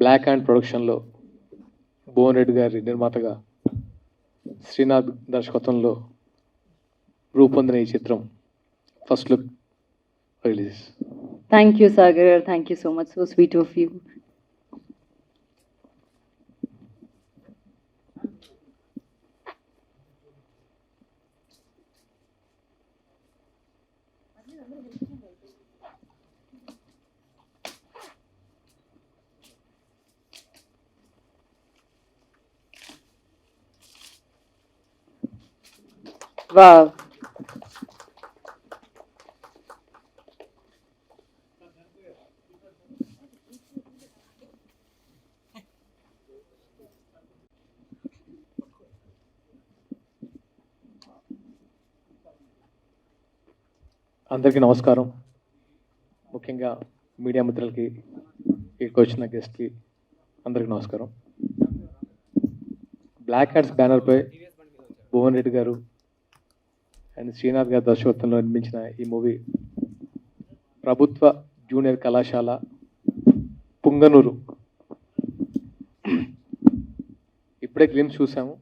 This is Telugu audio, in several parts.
బ్లాక్ హ్యాండ్ ప్రొడక్షన్లో భువన్ రెడ్డి గారి నిర్మాతగా శ్రీనాథ్ దర్శకత్వంలో రూపొందిన ఈ చిత్రం first look release. Thank you, Sagar. Thank you so much. So sweet of you. Wow. అందరికీ నమస్కారం. ముఖ్యంగా మీడియా మిత్రులకి, ఇక్కడికి వచ్చిన గెస్ట్కి అందరికీ నమస్కారం. బ్లాక్ హ్యాండ్స్ బ్యానర్పై భువన్ రెడ్డి గారు అండ్ శ్రీనాథ్ గారి దర్శకత్వంలో నిర్మించిన ఈ మూవీ ప్రభుత్వ జూనియర్ కళాశాల పుంగనూరు. ఇప్పుడే గ్లిమ్స్ చూసాము.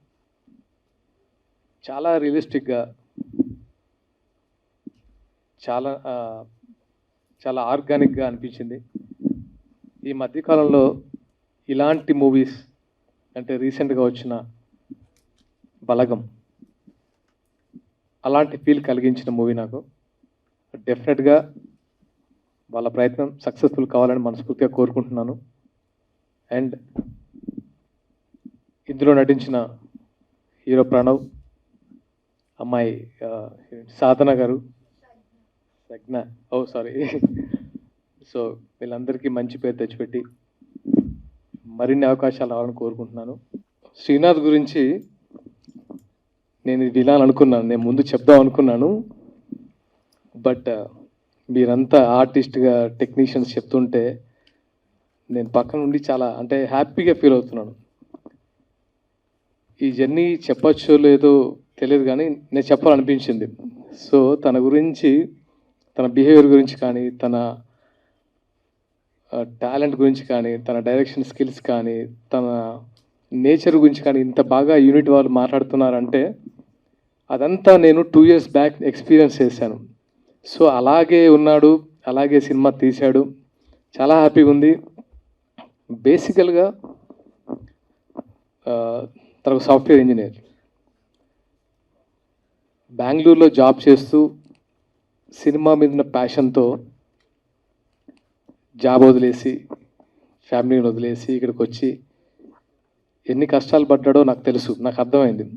చాలా రియలిస్టిక్గా, చాలా చాలా ఆర్గానిక్గా అనిపించింది. ఈ మధ్యకాలంలో ఇలాంటి మూవీస్ అంటే రీసెంట్గా వచ్చిన బలగం అలాంటి ఫీల్ కలిగించిన మూవీ నాకు. డెఫినెట్గా వాళ్ళ ప్రయత్నం సక్సెస్ఫుల్ కావాలని మనస్ఫూర్తిగా కోరుకుంటున్నాను. అండ్ ఇందులో నటించిన హీరో ప్రణవ్, అమ్మాయి సాధన గారు, సగ్న, సో వీళ్ళందరికీ మంచి పేరు తెచ్చిపెట్టి మరిన్ని అవకాశాలు రావాలని కోరుకుంటున్నాను. శ్రీనాథ్ గురించి నేను ఇది వినాలనుకున్నాను, నేను ముందు చెప్దాం అనుకున్నాను. బట్ మీరంతా ఆర్టిస్ట్గా టెక్నీషియన్స్ చెప్తుంటే నేను పక్కన నుండి చాలా అంటే హ్యాపీగా ఫీల్ అవుతున్నాను. ఈ జర్నీ చెప్పచ్చో లేదో తెలియదు కానీ నేను చెప్పాలనిపించింది. సో తన గురించి, తన బిహేవియర్ గురించి కానీ, తన టాలెంట్ గురించి కానీ, తన డైరెక్షన్ స్కిల్స్ కానీ, తన నేచర్ గురించి కానీ ఇంత బాగా యూనిట్ వాళ్ళు మాట్లాడుతున్నారంటే అదంతా నేను 2 years బ్యాక్ ఎక్స్పీరియన్స్ చేశాను. సో అలాగే ఉన్నాడు, అలాగే సినిమా తీశాడు. చాలా హ్యాపీగా ఉంది. బేసికల్గా తనకు సాఫ్ట్వేర్ ఇంజనీర్, బెంగళూరులో జాబ్ చేస్తూ సినిమా మీద ఉన్న ప్యాషన్తో జాబ్ వదిలేసి, ఫ్యామిలీని వదిలేసి ఇక్కడికి వచ్చి ఎన్ని కష్టాలు పడ్డాడో నాకు తెలుసు, నాకు అర్థమైంది.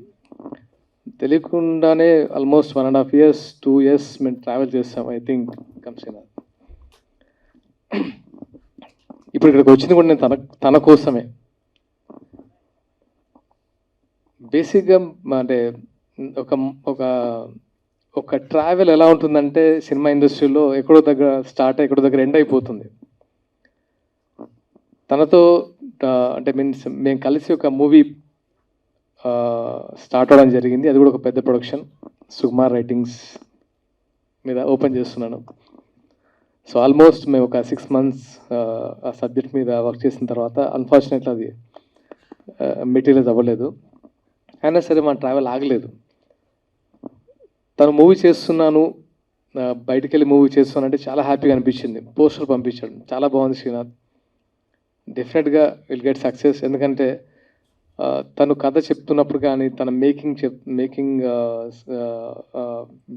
తెలియకుండానే ఆల్మోస్ట్ 1.5 years 2 years మేము ట్రావెల్ చేస్తాం. ఐ థింక్ కంసినా ఇప్పుడు ఇక్కడికి వచ్చింది కూడా నేను తన కోసమే. బేసిక్గా అంటే ఒక ట్రావెల్ ఎలా ఉంటుందంటే సినిమా ఇండస్ట్రీలో ఎక్కడో దగ్గర స్టార్ట్ అయ్యి ఎక్కడో దగ్గర ఎండ్ అయిపోతుంది. తనతో అంటే మీన్స్ మేము కలిసి ఒక మూవీ స్టార్ట్ అవ్వడం జరిగింది. అది కూడా ఒక పెద్ద ప్రొడక్షన్, సుకుమార్ రైటింగ్స్ మీద ఓపెన్ చేస్తున్నాను. సో ఆల్మోస్ట్ మేము ఒక 6 months ఆ సబ్జెక్ట్ మీద వర్క్ చేసిన తర్వాత అన్ఫార్చునేట్లీ అది మెటీరియల్స్ అవ్వలేదు. అయినా సరే మన ట్రావెల్ ఆగలేదు. తను మూవీ చేస్తున్నాను, బయటికి వెళ్ళి మూవీ చేస్తున్నాను అంటే చాలా హ్యాపీగా అనిపించింది. పోస్టర్ పంపించాడు, చాలా బాగుంది శ్రీనాథ్, డెఫినెట్గా విల్ గెట్ సక్సెస్. ఎందుకంటే తను కథ చెప్తున్నప్పుడు కానీ, తన మేకింగ్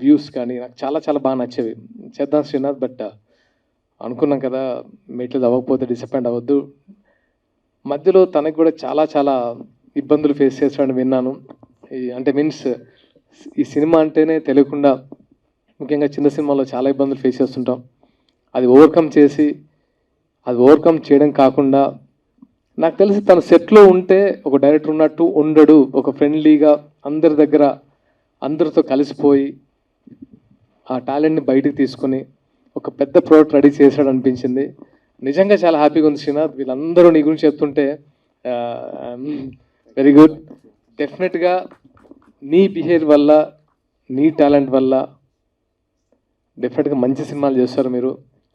వ్యూస్ కానీ నాకు చాలా చాలా బాగా నచ్చేవి. చేద్దాం శ్రీనాథ్, బట్ అనుకున్నాం కదా మెటీరియల్ అవ్వకపోతే డిసప్పాయింట్ అవ్వద్దు. మధ్యలో తనకు కూడా చాలా చాలా ఇబ్బందులు ఫేస్ చేస్తాడని విన్నాను. అంటే మీన్స్ ఈ సినిమా అంటేనే తెలియకుండా ముఖ్యంగా చిన్న సినిమాలో చాలా ఇబ్బందులు ఫేస్ చేస్తుంటాం. అది ఓవర్కమ్ చేయడం కాకుండా నాకు తెలిసి తన సెట్లో ఉంటే ఒక డైరెక్టర్ ఉన్నట్టు ఉండడు, ఒక ఫ్రెండ్లీగా అందరితో కలిసిపోయి ఆ టాలెంట్ని బయటికి తీసుకొని ఒక పెద్ద ప్రోడక్ట్ రెడీ చేశాడు అనిపించింది. నిజంగా చాలా హ్యాపీగా ఉంది శ్రీనాథ్. వీళ్ళందరూ నీ గురించి చెప్తుంటే వెరీ గుడ్. డెఫినెట్గా నీ బిహేవియర్ వల్ల, నీ టాలెంట్ వల్ల డెఫినెట్గా మంచి సినిమాలు చేస్తారు మీరు.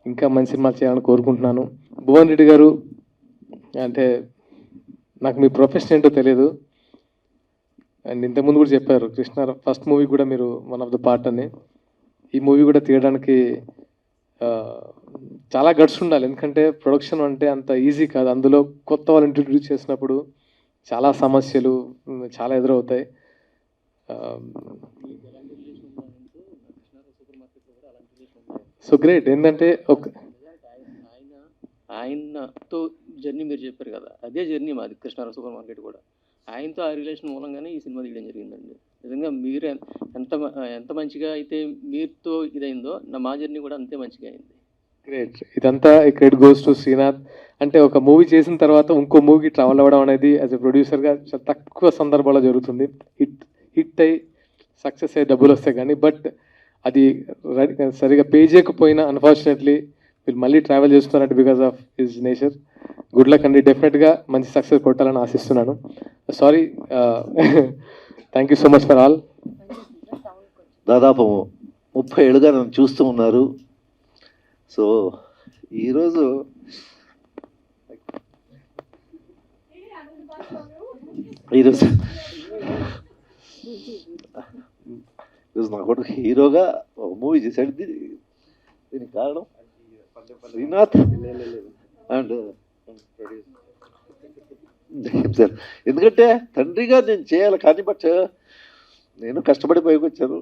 ఇంకా మంచి సినిమాలు చేయాలని కోరుకుంటున్నాను. భువన్ రెడ్డి గారు అంటే నాకు మీ ప్రొఫెషన్ ఏంటో తెలియదు. అండ్ ఇంతకుముందు కూడా చెప్పారు కృష్ణ ఫస్ట్ మూవీ కూడా మీరు వన్ ఆఫ్ ద పార్ట్ అని. ఈ మూవీ కూడా తీయడానికి చాలా గట్స్ ఉండాలి, ఎందుకంటే ప్రొడక్షన్ అంటే అంత ఈజీ కాదు. అందులో కొత్త వాళ్ళు ఇంట్రడ్యూస్ చేసినప్పుడు చాలా సమస్యలు చాలా ఎదురవుతాయి. సో గ్రేట్ ఏంటంటే ఆయనతో జర్నీ మీరు చెప్పారు కదా, అదే జర్నీ మాది కృష్ణారావు సూపర్ మార్కెట్ కూడా. ఆయనతో ఆ రిలేషన్ మూలంగానే ఈ సినిమా తీయడం జరిగిందండి. నిజంగా మీరు ఎంత మంచిగా అయితే మీతో ఇదైందో మా జర్నీ కూడా అంతే మంచిగా అయింది. గ్రేట్. ఇదంతా క్రెడిట్ గోస్ టు శ్రీనాథ్. అంటే ఒక మూవీ చేసిన తర్వాత ఇంకో మూవీకి ట్రావెల్ అవ్వడం అనేది యాజ్ ఎ ప్రొడ్యూసర్గా చాలా తక్కువ సందర్భాల్లో జరుగుతుంది. హిట్ అయ్యి సక్సెస్ అయ్యి డబ్బులు వస్తాయి కానీ, బట్ అది సరిగా పే చేయకపోయినా అన్ఫార్చునేట్లీ వీళ్ళు మళ్ళీ ట్రావెల్ చేస్తున్నారంటే because of his nature. Good luck అండి, డెఫినెట్గా మంచి సక్సెస్ కొట్టాలని ఆశిస్తున్నాను. Sorry, thank you so much for all. దాదాపు 30 ఏళ్ళుగా నన్ను చూస్తూ ఉన్నారు. సో ఈరోజు నా కొడుకు హీరోగా ఒక మూవీ చేశాడు. దీనికి కారణం శ్రీనాథ్ అండ్ సార్. ఎందుకంటే తండ్రిగా నేను చేయాలి కానీ, బట్ నేను కష్టపడి పైకి వచ్చాను.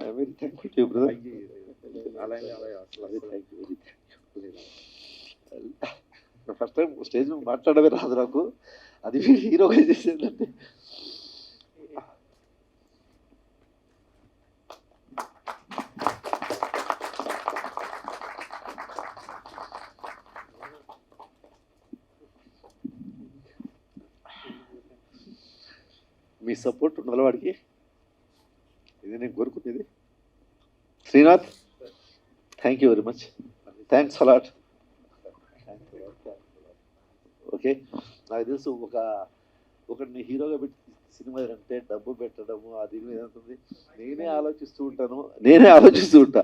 I very thankful to you brother. First time stage మీద మాట్లాడమే రాదు నాకు, అది హీరోగా చేసేదంటే. మీ సపోర్ట్ ఉండాలి వాడికి, ఇది నేను కోరుకునేది. Srinath, thank you very much, thanks a lot. Okay, నాకు తెలుసు ఒకరిని హీరోగా పెట్టి సినిమా అంటే డబ్బు పెట్టడము అది ఏదంటుంది, నేనే ఆలోచిస్తూ ఉంటా.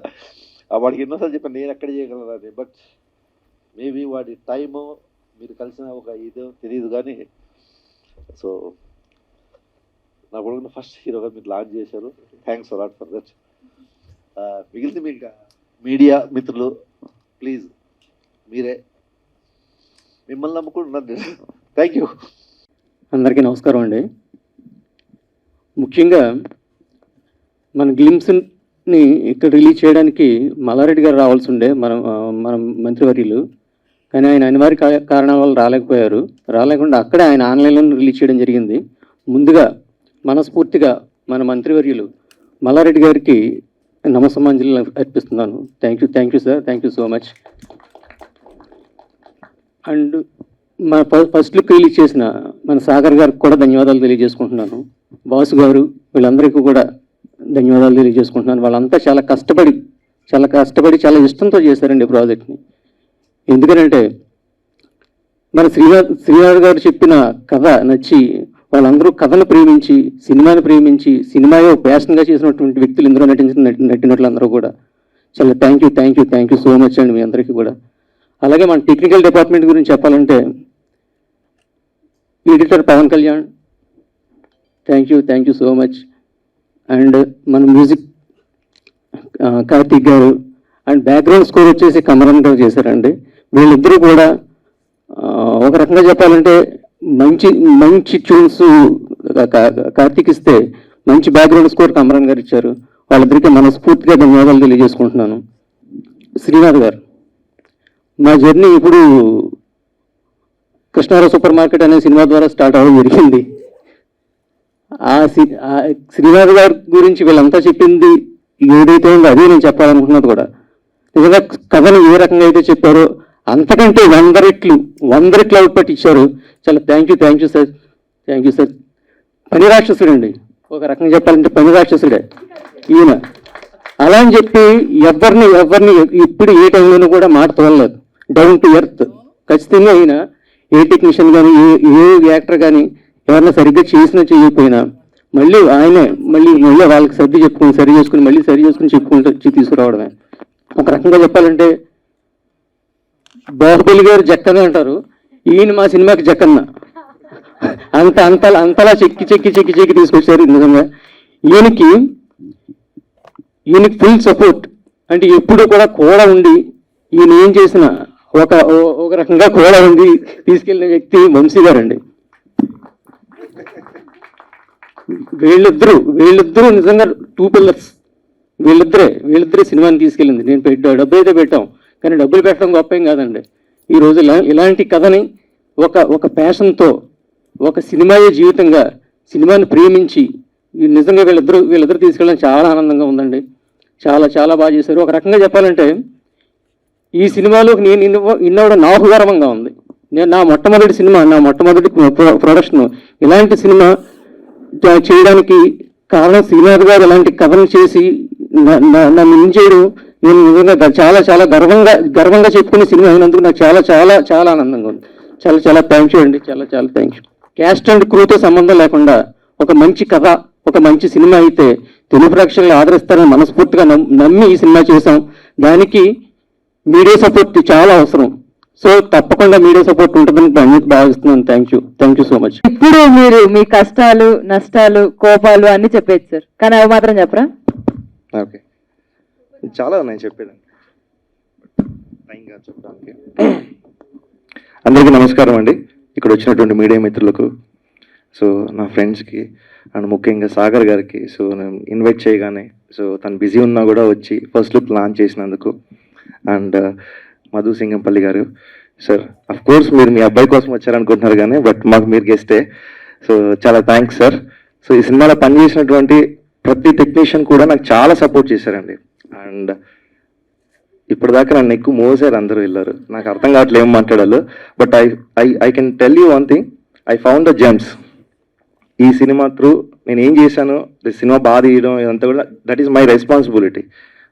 వాడికి ఎన్నోసార్లు చెప్పాను నేను ఎక్కడ చేయగలను అని, బట్ మేబీ వాడి టైము మీరు కలిసిన ఒక ఇదో తెలియదు కానీ. సో నా కొడుకుని ఫస్ట్ హీరోగా మీరు లాంచ్ చేశారు, థ్యాంక్స్ అలాట్ ఫర్ దట్. మిగిలింది మీ మీడియా మిత్రులు, ప్లీజ్ మీరే, మిమ్మల్ని నమ్ముకుంటున్నాను. Thank you. అందరికీ నమస్కారం అండి. ముఖ్యంగా మన గ్లిమ్స్ని ఇక్కడ రిలీజ్ చేయడానికి మల్లారెడ్డి గారు రావాల్సి ఉండే, మన మంత్రివర్యులు, కానీ ఆయన అనివార్య కారణాల వల్ల రాలేకుండా అక్కడే ఆయన ఆన్లైన్లో రిలీజ్ చేయడం జరిగింది. ముందుగా మనస్ఫూర్తిగా మన మంత్రివర్యులు మల్లారెడ్డి గారికి నమస్సమాంజలి అర్పిస్తున్నాను. Thank you sir, thank you so much. And మన ఫస్ట్ లుక్ రిలీజ్ చేసిన మన సాగర్ గారికి కూడా ధన్యవాదాలు తెలియజేసుకుంటున్నాను. బాసు గారు, వీళ్ళందరికీ కూడా ధన్యవాదాలు తెలియజేసుకుంటున్నాను. వాళ్ళంతా చాలా కష్టపడి చాలా ఇష్టంతో చేశారండి ప్రాజెక్ట్ని. ఎందుకంటే మన శ్రీనాథ్ గారు చెప్పిన కథ నచ్చి వాళ్ళందరూ కథను ప్రేమించి సినిమాని ప్రేమించి సినిమాయో ప్యాషన్గా చేసినటువంటి వ్యక్తులు ఇందులో నటినట్లు అందరూ కూడా చాలా థ్యాంక్ యూ సో మచ్ అండి మీ అందరికీ కూడా. అలాగే మన టెక్నికల్ డిపార్ట్మెంట్ గురించి చెప్పాలంటే editor Pavan Kalyan, thank you so much. And మన music Karthik garu, and background score వచ్చేసి కమరన్ గారు చేశారండి. వీళ్ళిద్దరూ కూడా ఒక రకంగా చెప్పాలంటే మంచి ట్యూన్స్ కార్తీక్ ఇస్తే మంచి బ్యాక్గ్రౌండ్ స్కోర్ కమరన్ గారు ఇచ్చారు. వాళ్ళిద్దరికీ మనస్ఫూర్తిగా ధన్యవాదాలు తెలియజేసుకుంటున్నాను. శ్రీనాథ్ గారు, మా జర్నీ ఇప్పుడు కృష్ణారావు సూపర్ మార్కెట్ అనే సినిమా ద్వారా స్టార్ట్ అవ్వడం జరిగింది. శ్రీనాథ్ గారి గురించి వీళ్ళంతా చెప్పింది ఏదైతే ఉందో అదే నేను చెప్పాలనుకున్నది కూడా. నిజంగా కథను ఏ రకంగా అయితే చెప్పారో అంతకంటే 100 రెట్లు అవుట్పుట్ ఇచ్చారు. చాలా థ్యాంక్ యూ సార్. పని రాక్షసుడు అండి, ఒక రకంగా చెప్పాలంటే పని రాక్షసుడే ఈయన. అలా అని చెప్పి ఎవరిని ఇప్పుడు ఏ టైంలోనూ కూడా మాట తోలలేదు, డౌన్ టు ఎర్త్. ఖచ్చితంగా ఈయన ఏ టెక్నీషియన్ కానీ ఏ యాక్టర్ కానీ ఎవరైనా సరిగ్గా చేయకపోయినా మళ్ళీ ఆయనే మళ్ళీ వాళ్ళకి సరి చేసుకుని చెప్పుకుంటూ తీసుకురావడమే. ఒక రకంగా చెప్పాలంటే బాహుబలి గారు జక్కన్న అంటారు, ఈయన మా సినిమాకి జక్కన్న. అంతలా చెక్కి తీసుకొచ్చారు. నిజంగా ఈయనకి ఫుల్ సపోర్ట్, అంటే ఎప్పుడు కూడా ఉండి ఈయన ఏం చేసినా ఒక రకంగా కూడా ఉండి తీసుకెళ్ళిన వ్యక్తి వంశీ గారండి. వీళ్ళిద్దరూ నిజంగా 2 పిల్లర్స్. వీళ్ళిద్దరే సినిమాని తీసుకెళ్ళింది. నేను డబ్బు అయితే పెట్టాం, కానీ డబ్బులు పెట్టడం గొప్ప ఏం కాదండి. ఈ రోజు ఇలాంటి కథని ఒక ప్యాషన్తో, ఒక సినిమాయే జీవితంగా సినిమాని ప్రేమించి నిజంగా వీళ్ళిద్దరు తీసుకెళ్ళడం చాలా ఆనందంగా ఉందండి. చాలా బాగా చేశారు. ఒక రకంగా చెప్పాలంటే ఈ సినిమాలో నేను ఇన్నవడం నాకు గర్వంగా ఉంది. నేను నా మొట్టమొదటి సినిమా, నా మొట్టమొదటి ప్రొడక్షన్, ఇలాంటి సినిమా చేయడానికి కారణం శ్రీనాథ్ గారు ఇలాంటి కథను చేసి నన్ను చేయడం. నేను నిజంగా చాలా గర్వంగా చెప్పుకునే సినిమా అయినందుకు నాకు చాలా ఆనందంగా ఉంది. చాలా థ్యాంక్ యూ అండి. చాలా థ్యాంక్ యూ. క్యాస్ట్ అండ్ క్రూతో సంబంధం లేకుండా ఒక మంచి కథ, ఒక మంచి సినిమా అయితే తెలుగు ప్రేక్షకులు ఆదరిస్తారని మనస్ఫూర్తిగా నమ్మి ఈ సినిమా చేశాం. దానికి మీడియా సపోర్ట్ చాలా అవసరం. సో తప్పకుండా మీడియా సపోర్ట్ ఉంటుందని భావిస్తున్నాను. Thank you so much. ఇప్పుడు మీరు మీ కష్టాలు, నష్టాలు, కోపాలు అన్ని చెప్పేది సార్, కానీ అవి మాత్రం చెప్పరా? ఓకే, చాలా ఉన్నాయి చెప్పేదాన్ని, టైంగా చెప్పడానికి. అందరికీ నమస్కారం అండి. ఇక్కడ వచ్చినటువంటి మీడియా మిత్రులకు, సో నా ఫ్రెండ్స్కి అండ్ ముఖ్యంగా సాగర్ గారికి. సో నేను ఇన్వైట్ చేయగానే, సో తను బిజీ ఉన్నా కూడా వచ్చి ఫస్ట్ లుక్ లాంచ్ చేసినందుకు. అండ్ మధు సింగంపల్లి గారు సార్, అఫ్ కోర్స్ మీరు మీ అబ్బాయి కోసం వచ్చారనుకుంటున్నారు కానీ బట్ మాకు మీరు గెస్టే. సో చాలా థ్యాంక్స్ సార్. సో ఈ సినిమాలో పనిచేసినటువంటి ప్రతి టెక్నీషియన్ కూడా నాకు చాలా సపోర్ట్ చేశారండి. అండ్ ఇప్పటిదాకా నన్ను ఎక్కువ మోసారు, అందరూ వెళ్ళారు. నాకు అర్థం కావట్లేదు ఏం మాట్లాడాలో. But I can tell you one thing, I found the gems. ఈ సినిమా త్రూ నేను ఏం చేశాను, సినిమా బాగా తీయడం ఇదంతా కూడా that is my responsibility.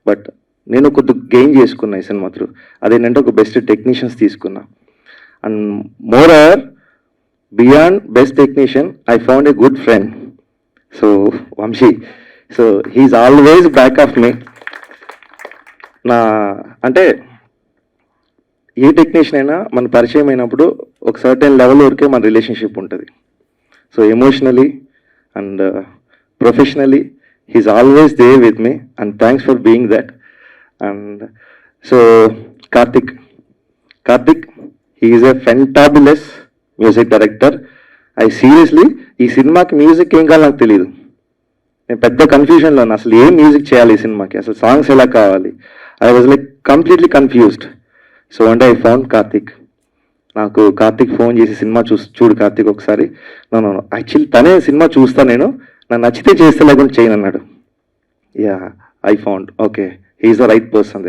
But నేను కొద్దిగా గెయిన్ చేసుకున్నా ఈ సినిమా త్రూ. అదేంటంటే ఒక బెస్ట్ టెక్నీషియన్స్ తీసుకున్నా. And more over beyond best technician I found a good friend. So Vamshi, so he's always back of me. అంటే ఏ టెక్నీషియన్ అయినా మన పరిచయం అయినప్పుడు ఒక సర్టెన్ లెవెల్ వరకే మన రిలేషన్షిప్ ఉంటుంది. So emotionally and professionally he's always there with me and thanks for being that. And so Karthik, he is a fantabulous music director. Seriously ఈ సినిమాకి మ్యూజిక్ ఏం కావాలో నాకు తెలియదు. నేను పెద్ద కన్ఫ్యూజన్లో ఉన్నా, అసలు ఏం మ్యూజిక్ చేయాలి ఈ సినిమాకి, అసలు సాంగ్స్ ఎలా కావాలి. I was like completely confused. So అంటే ఐ ఫౌండ్ కార్తిక్. నాకు కార్తిక్ ఫోన్ చేసి సినిమా చూడు కార్తిక్ ఒకసారి. నన్ను యాక్చువల్లీ తనే సినిమా చూస్తా, నేను నన్ను నచ్చితే చేస్తే లేకుండా చేయను అన్నాడు. Yeah, I found okay he's the right person.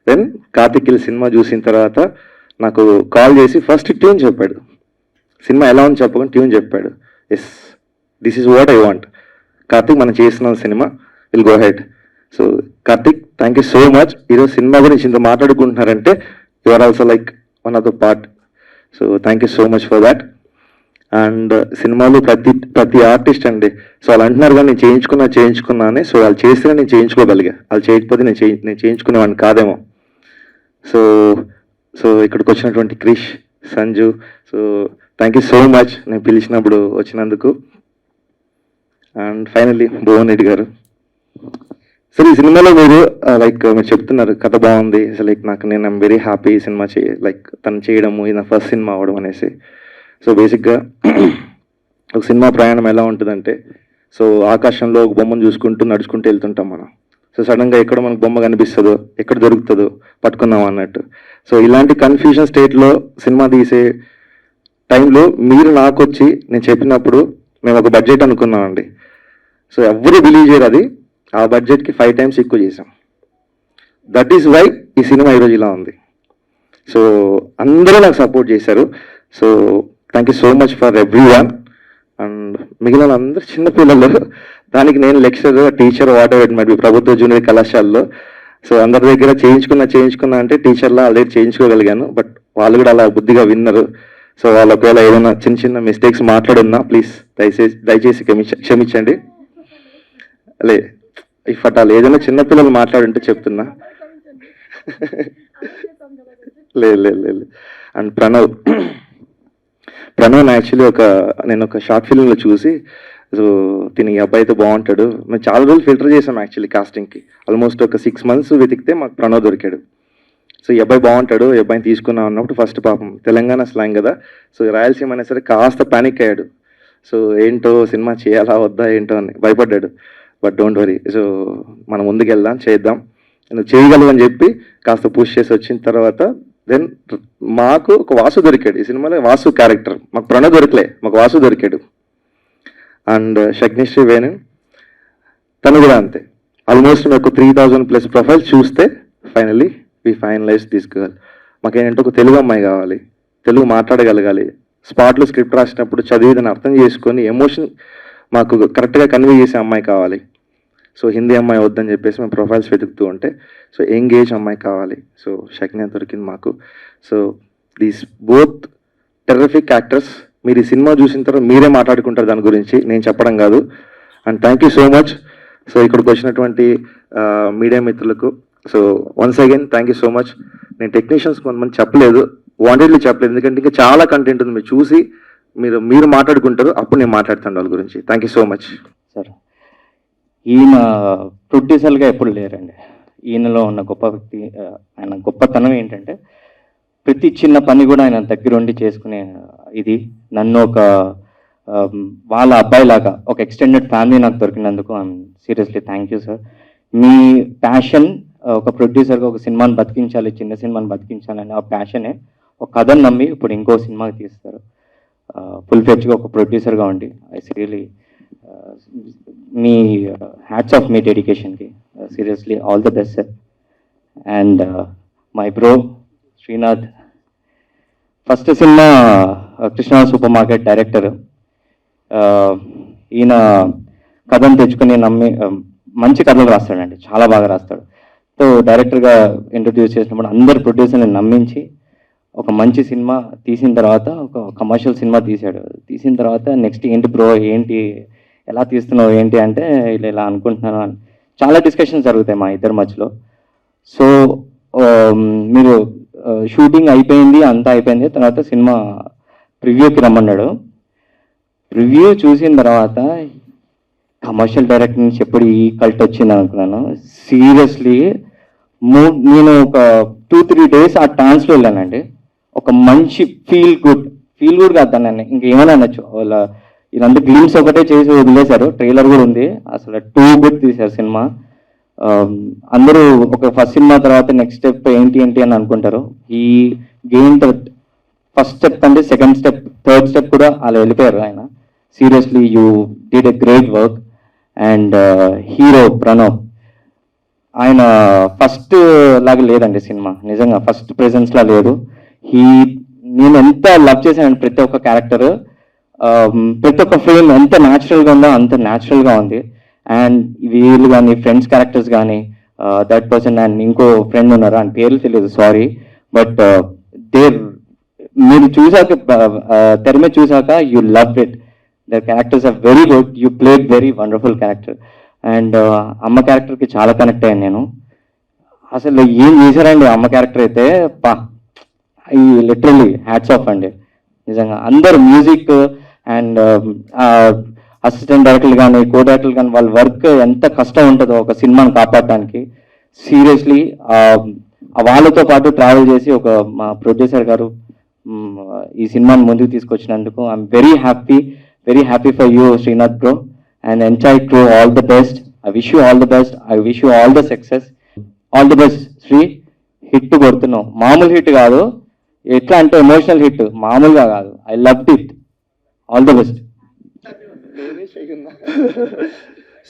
Then Karthik వెళ్ళి సినిమా చూసిన తర్వాత నాకు కాల్ చేసి ఫస్ట్ ట్యూన్ చెప్పాడు. సినిమా ఎలా ఉంది చెప్పకుండా ట్యూన్ చెప్పాడు. Yes, this is what I want. Karthik మనం చేస్తున్నాం సినిమా, will go head. So Karthik, thank you so much. ఈరోజు సినిమా గురించి ఇంత మాట్లాడుకుంటున్నారంటే you are also like one of the part. So thank you so much for that. And సినిమాలో ప్రతి ఆర్టిస్ట్ అండి, సో వాళ్ళు అంటున్నారు కానీ నేను చేయించుకున్నానే. సో వాళ్ళు చేస్తే నేను చేయించుకోగలిగా, వాళ్ళు చేయకపోతే నేను చేయించుకునేవాడిని కాదేమో. సో ఇక్కడికి వచ్చినటువంటి Krish, Sanju, so thank you so much నేను పిలిచినప్పుడు వచ్చినందుకు. అండ్ ఫైనల్లీ భువన్ రెడ్డి గారు. సార్ ఈ సినిమాలో మీరు మీరు చెప్తున్నారు కథ బాగుంది, లైక్ నేను ఐమ్ వెరీ హ్యాపీ ఈ సినిమా తను చేయడము, ఇది నా ఫస్ట్ సినిమా అవ్వడం అనేసి. సో బేసిక్గా ఒక సినిమా ప్రయాణం ఎలా ఉంటుందంటే, సో ఆకాశంలో ఒక బొమ్మను చూసుకుంటూ నడుచుకుంటూ వెళ్తుంటాం మనం. సో సడన్గా ఎక్కడ మనకు బొమ్మ కనిపిస్తుందో, ఎక్కడ దొరుకుతుందో పట్టుకుందాం అన్నట్టు. సో ఇలాంటి కన్ఫ్యూజన్ స్టేట్లో సినిమా తీసే టైంలో మీరు నాకు వచ్చి నేను చెప్పినప్పుడు మేము ఒక బడ్జెట్ అనుకున్నామండి. సో ఎవరు బిలీవ్ చేయరు, అది ఆ బడ్జెట్కి 5 times ఎక్కువ చేసాం. దట్ ఈస్ వై ఈ సినిమా ఈరోజు ఇలా ఉంది. సో అందరూ నాకు సపోర్ట్ చేశారు. So thank you so much for every one. And మిగిలిన అందరు చిన్నపిల్లలు, దానికి నేను lecturer, teacher, what ever it might be, ప్రభుత్వ జూనియర్ కళాశాలలో. సో అందరి దగ్గర చేయించుకున్నా అంటే టీచర్లా ఆల్రెడీ చేయించుకోగలిగాను. బట్ వాళ్ళు కూడా అలా బుద్ధిగా విన్నారు. సో వాళ్ళు ఒకవేళ ఏదైనా చిన్న మిస్టేక్స్ మాట్లాడున్నా ప్లీజ్ దయచేసి క్షమించండి. ఇఫ్ అటాలు ఏదైనా చిన్నపిల్లలు మాట్లాడుంటే చెప్తున్నా. లేదు లేదు లేదు. అండ్ ప్రణవ్ యాక్చువల్లీ నేను ఒక షార్ట్ ఫిల్మ్లో చూసి, సో తిని ఈ అబ్బాయి అయితే బాగుంటాడు, మేము చాలా రోజులు ఫిల్టర్ చేసాం యాక్చువల్లీ కాస్టింగ్కి. ఆల్మోస్ట్ ఒక 6 months వెతికితే మాకు ప్రణవ్ దొరికాడు. సో ఈ అబ్బాయి బాగుంటాడు, ఈ అబ్బాయిని తీసుకున్నాం అన్నప్పుడు ఫస్ట్ పాపం తెలంగాణ స్లాంగ్ కదా, సో రాయలసీమ అయినా సరే కాస్త పానిక్ అయ్యాడు. సో ఏంటో సినిమా చేయాలా వద్దా ఏంటో అని భయపడ్డాడు. బట్ డోంట్ వరీ, సో మనం ముందుకు వెళ్దాం, చేద్దాం, నువ్వు చేయగలవు అని చెప్పి కాస్త పుష్ చేసి వచ్చిన తర్వాత దెన్ మాకు ఒక వాసు దొరికాడు. ఈ సినిమాలో వాసు క్యారెక్టర్, మాకు ప్రణవ్ దొరకలే, మాకు వాసు దొరికాడు. అండ్ శగ్నిశ్రీ వేణు తను కూడా అంతే. ఆల్మోస్ట్ మాకు 3000+ ప్రొఫైల్ చూస్తే finally we finalise this girl. మాకేంటంటే ఒక తెలుగు అమ్మాయి కావాలి, తెలుగు మాట్లాడగలగాలి, స్పాట్లో స్క్రిప్ట్ రాసినప్పుడు చదివేదని అర్థం చేసుకొని ఎమోషన్ మాకు కరెక్ట్గా కన్వే చేసే అమ్మాయి కావాలి. సో హిందీ అమ్మాయి వద్దని చెప్పేసి మేము ప్రొఫైల్స్ వెతుకుతూ ఉంటే సో ఎంగేజ్ అమ్మాయి కావాలి. సో శగ్న దొరికింది మాకు. So these both terrific actors. మీరు ఈ సినిమా చూసిన తర్వాత మీరే మాట్లాడుకుంటారు దాని గురించి, నేను చెప్పడం కాదు. And thank you so much. So ఇక్కడికి వచ్చినటువంటి మీడియా మిత్రులకు so once again thank you so much. నేను టెక్నీషియన్స్ కొంతమంది చెప్పలేదు, వాంటెడ్లీ చెప్పలేదు, ఎందుకంటే ఇంకా చాలా కంటెంట్ ఉంది, మీరు చూసి మీరు మాట్లాడుకుంటారు, అప్పుడు నేను మాట్లాడతాను వాళ్ళ గురించి. Thank you so much. Sir ఈయన ప్రొడ్యూసర్గా ఎప్పుడు లేరండి. ఈయనలో ఉన్న గొప్ప వ్యక్తి, ఆయన గొప్పతనం ఏంటంటే ప్రతి చిన్న పని కూడా ఆయన దగ్గరుండి చేసుకునే ఇది. నన్ను ఒక వాళ్ళ అబ్బాయిలాగా ఒక ఎక్స్టెండెడ్ ఫ్యామిలీ నాకు దొరికినందుకు I'm seriously thank you sir. Me passion ఒక ప్రొడ్యూసర్గా ఒక సినిమాని బతికించాలి, చిన్న సినిమాని బతికించాలని ఆ ప్యాషనే ఒక కథను నమ్మి ఇప్పుడు ఇంకో సినిమాకి తీస్తారు. ఫుల్ ఫ్లెడ్జ్గా ఒక ప్రొడ్యూసర్గా ఉండి ఐ రియలీ మీ హ్యాట్స్ ఆఫ్ మీ డెడికేషన్కి. Seriously all the best sir. And my bro Srinath, first సినిమా కృష్ణ సూపర్ మార్కెట్ డైరెక్టర్. ఈయన కథను తెచ్చుకొని నమ్మి మంచి కథలు రాస్తాడండి, చాలా బాగా రాస్తాడు. సో డైరెక్టర్గా ఇంట్రడ్యూస్ చేసినప్పుడు అందరు ప్రొడ్యూసర్ని నమ్మించి ఒక మంచి సినిమా తీసిన తర్వాత ఒక కమర్షియల్ సినిమా తీశాడు. తీసిన తర్వాత నెక్స్ట్ ఏంటి బ్రో, ఏంటి ఎలా తీస్తున్నావు ఏంటి అంటే ఇలా అనుకుంటున్నాను అని చాలా డిస్కషన్స్ జరుగుతాయి మా ఇద్దరి మధ్యలో. సో మీరు షూటింగ్ అయిపోయింది, అంతా అయిపోయింది, తర్వాత సినిమా ప్రివ్యూకి రమ్మన్నాడు. ప్రివ్యూ చూసిన తర్వాత కమర్షియల్ డైరెక్టర్ నుంచి ఎప్పుడు ఈ కల్ట్ వచ్చింది అనుకున్నాను. సీరియస్లీ నేను ఒక 2-3 days ఆ ట్రాన్స్లో వెళ్ళానండి. ఒక మంచి ఫీల్ గుడ్ కాదు దాన్ని ఇంకేమైనా అనొచ్చు. వాళ్ళ వీళ్ళంతా గ్లిమ్స్ ఒకటే చేసి వదిలేశారు, ట్రైలర్ కూడా ఉంది, అసలు టూ గుడ్ తీశారు సినిమా. అందరూ ఒక ఫస్ట్ సినిమా తర్వాత నెక్స్ట్ స్టెప్ ఏంటి అని అనుకుంటారు. ఈ గెయిన్ ఫస్ట్ స్టెప్ అంటే సెకండ్ స్టెప్, థర్డ్ స్టెప్ కూడా అలా వెళ్ళిపోయారు ఆయన. Seriously you did a great work. And hero Pranav, ఆయన ఫస్ట్ లాగా లేదండి సినిమా, నిజంగా ఫస్ట్ ప్రెజెన్స్ లా లేదు. నేను ఎంత లవ్ చేశాను ప్రతి ఒక్క క్యారెక్టర్, ప్రతి ఒక్క ఫ్రేమ్ ఎంత న్యాచురల్గా ఉందో అంత న్యాచురల్గా ఉంది. అండ్ వీళ్ళు కానీ ఫ్రెండ్స్ క్యారెక్టర్స్ కానీ దట్ పర్సన్ అండ్ ఇంకో ఫ్రెండ్ ఉన్నారు, ఆయన పేర్లు తెలియదు సారీ, బట్ మీరు చూసాక తెర మీద చూసాక you love it. Their characters are very good, you played very wonderful character. అండ్ అమ్మ క్యారెక్టర్కి చాలా కనెక్ట్ అయ్యాను నేను. అసలు ఏం చేశారండి అమ్మ క్యారెక్టర్ అయితే, ఈ లిటరల్లీ హ్యాట్స్ ఆఫ్ అండి నిజంగా. అందరు మ్యూజిక్ అండ్ అసిస్టెంట్ డైరెక్టర్లు కానీ కో డైరెక్టర్లు కానీ వాళ్ళ వర్క్ ఎంత కష్టం ఉంటుందో ఒక సినిమాని కాపాడటానికి. సీరియస్లీ వాళ్ళతో పాటు ట్రావెల్ చేసి ఒక మా ప్రొడ్యూసర్ గారు ఈ సినిమాని ముందుకు తీసుకొచ్చినందుకు I'm very happy for you Srinath bro. And enjoy crew all the best. I wish you all the best. I wish you all the success. All the best Sri. Hit కొడుతున్నావు, మామూలు హిట్ కాదు, ఎట్లా అంటే ఎమోషనల్ హిట్, మామూలుగా కాదు. I loved it. All the best.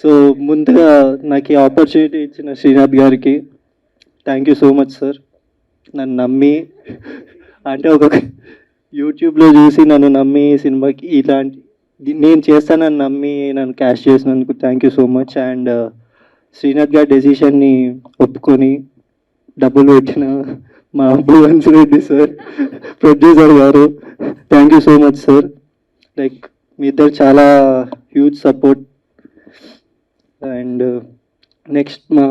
So ముందుగా నాకు ఈ ఆపర్చునిటీ ఇచ్చిన శ్రీనాథ్ గారికి thank you so much sir. నన్ను నమ్మి అంటే ఒక యూట్యూబ్లో చూసి నన్ను నమ్మి సినిమాకి ఇలాంటి నేను చేస్తానని నమ్మి నన్ను క్యాష్ చేసినందుకు thank you so much. And Srinath గారి డెసిషన్ని ఒప్పుకొని డబ్బులు పెట్టిన మా భువన్స్ రెడ్డి సార్, ప్రొడ్యూసర్ గారు, thank you so much sir. Like మీ ఇద్దరు చాలా హ్యూజ్ సపోర్ట్. అండ్ నెక్స్ట్ మా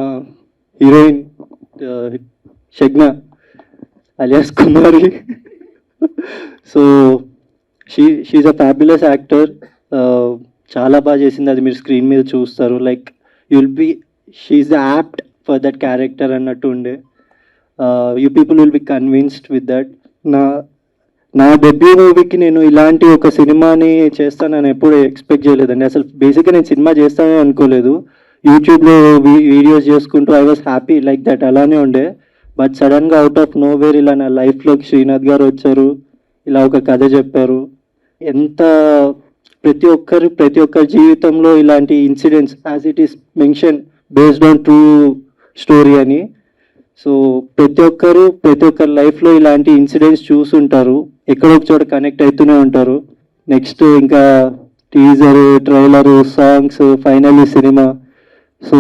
heroine Shagna, alias Kumari. So she's a fabulous actor. చాలా బాగా చేసింది, అది మీరు స్క్రీన్ మీద చూస్తారు. Like she's the apt for that character అన్నట్టు ఉండే. You people will be convinced with that. నా డెబ్యూ మూవీకి నేను ఇలాంటి ఒక సినిమాని చేస్తానని ఎప్పుడు ఎక్స్పెక్ట్ చేయలేదండి. అసలు బేసిక్గా నేను సినిమా చేస్తానని అనుకోలేదు. యూట్యూబ్లో వీడియోస్ చేసుకుంటూ I was happy like that, అలానే ఉండే. బట్ సడన్గా అవుట్ ఆఫ్ నో వేర్ ఇలా నా లైఫ్లోకి శ్రీనాథ్ గారు వచ్చారు, ఇలా ఒక కథ చెప్పారు. ఎంత ప్రతి ఒక్కరి జీవితంలో ఇలాంటి incidents, as it is mention based on true story అని. సో ప్రతి ఒక్కరి లైఫ్లో ఇలాంటి ఇన్సిడెంట్స్ చూసుంటారు, ఎక్కడో ఒక చోట కనెక్ట్ అవుతూనే ఉంటారు. నెక్స్ట్ ఇంకా teaser, trailer, songs, finally cinema. So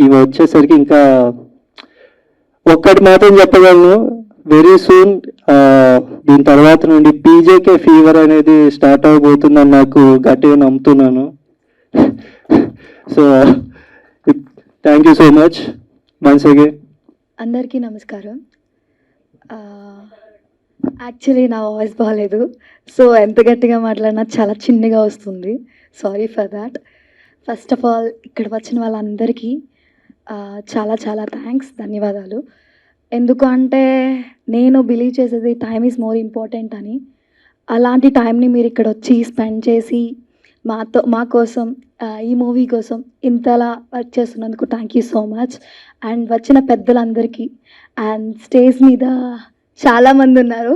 ఇవి వచ్చేసరికి ఇంకా ఒక్కటి మాత్రం చెప్పగలను, వెరీ సూన్ దీని తర్వాత నుండి పీజేకే ఫీవర్ అనేది స్టార్ట్ అవబోతుందని నాకు గట్టిగా నమ్ముతున్నాను. So thank you so much once again. అందరికీ నమస్కారం. యాక్చువల్లీ నా వాయిస్ బాగాలేదు, సో ఎంత గట్టిగా మాట్లాడినా చాలా చిన్నగా వస్తుంది. Sorry for that. First of all ఇక్కడ వచ్చిన వాళ్ళందరికీ చాలా చాలా థ్యాంక్స్, ధన్యవాదాలు. ఎందుకు అంటే నేను బిలీవ్ చేసేది టైమ్ ఈజ్ మోర్ ఇంపార్టెంట్ అని. అలాంటి టైంని మీరు ఇక్కడ వచ్చి స్పెండ్ చేసి మా కోసం ఈ మూవీ కోసం ఇంతలా వర్క్ చేస్తున్నందుకు thank you so much. And వచ్చిన పెద్దలందరికీ అండ్ స్టేజ్ మీద చాలామంది ఉన్నారు,